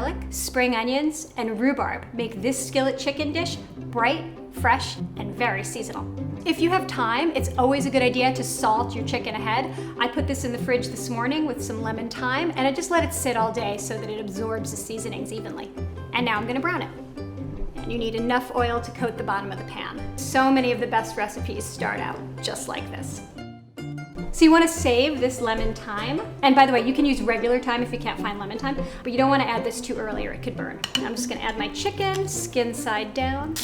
garlic, spring onions, and rhubarb make this skillet chicken dish bright, fresh, and very seasonal. If you have time, it's always a good idea to salt your chicken ahead. I put this in the fridge this morning with some lemon thyme, and I just let it sit all day so that it absorbs the seasonings evenly. And now I'm gonna brown it. And you need enough oil to coat the bottom of the pan. So many of the best recipes start out just like this. So you want to save this lemon thyme. And by the way, you can use regular thyme if you can't find lemon thyme, but you don't want to add this too early or it could burn. I'm just going to add my chicken, skin side down.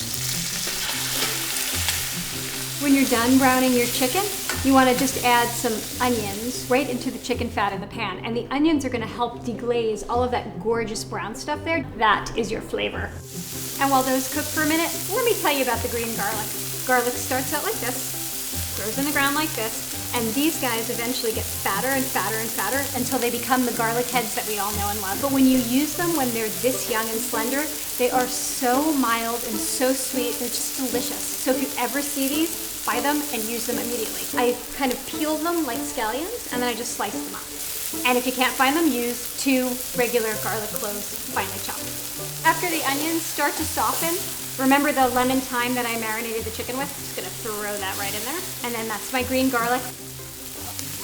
When you're done browning your chicken, you want to just add some onions right into the chicken fat in the pan. And the onions are going to help deglaze all of that gorgeous brown stuff there. That is your flavor. And while those cook for a minute, let me tell you about the green garlic. Garlic starts out like this, grows in the ground like this, and these guys eventually get fatter and fatter and fatter until they become the garlic heads that we all know and love. But when you use them when they're this young and slender, they are so mild and so sweet, they're just delicious. So if you ever see these, buy them and use them immediately. I kind of peel them like scallions and then I just slice them up. And if you can't find them, use 2 regular garlic cloves finely chopped. After the onions start to soften, remember the lemon thyme that I marinated the chicken with? Just gonna throw that right in there. And then that's my green garlic.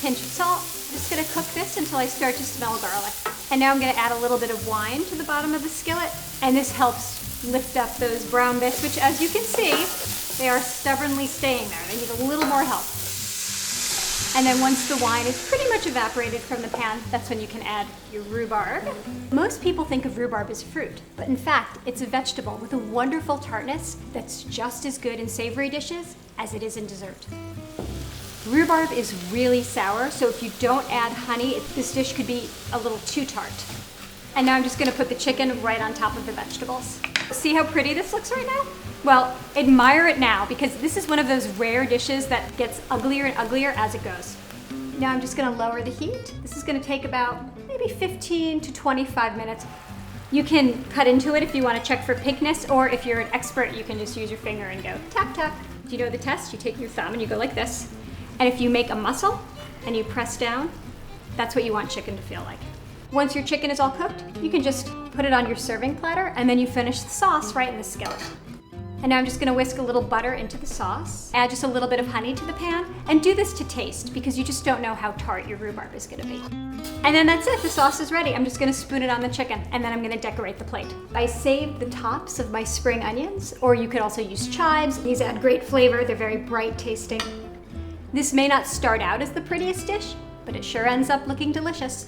Pinch of salt. Just gonna cook this until I start to smell garlic. And now I'm gonna add a little bit of wine to the bottom of the skillet. And this helps lift up those brown bits, which as you can see, they are stubbornly staying there. They need a little more help. And then once the wine is pretty much evaporated from the pan, that's when you can add your rhubarb. Most people think of rhubarb as fruit, but in fact, it's a vegetable with a wonderful tartness that's just as good in savory dishes as it is in dessert. Rhubarb is really sour, so if you don't add honey, this dish could be a little too tart. And now I'm just gonna put the chicken right on top of the vegetables. See how pretty this looks right now? Well, admire it now because this is one of those rare dishes that gets uglier and uglier as it goes. Now I'm just gonna lower the heat. This is gonna take about maybe 15 to 25 minutes. You can cut into it if you wanna check for pinkness, or if you're an expert, you can just use your finger and go tap, tap. Do you know the test? You take your thumb and you go like this. And if you make a muscle and you press down, that's what you want chicken to feel like. Once your chicken is all cooked, you can just put it on your serving platter and then you finish the sauce right in the skillet. And now I'm just gonna whisk a little butter into the sauce, add just a little bit of honey to the pan, and do this to taste because you just don't know how tart your rhubarb is gonna be. And then that's it, the sauce is ready. I'm just gonna spoon it on the chicken and then I'm gonna decorate the plate. I saved the tops of my spring onions, or you could also use chives. These add great flavor, they're very bright tasting. This may not start out as the prettiest dish, but it sure ends up looking delicious.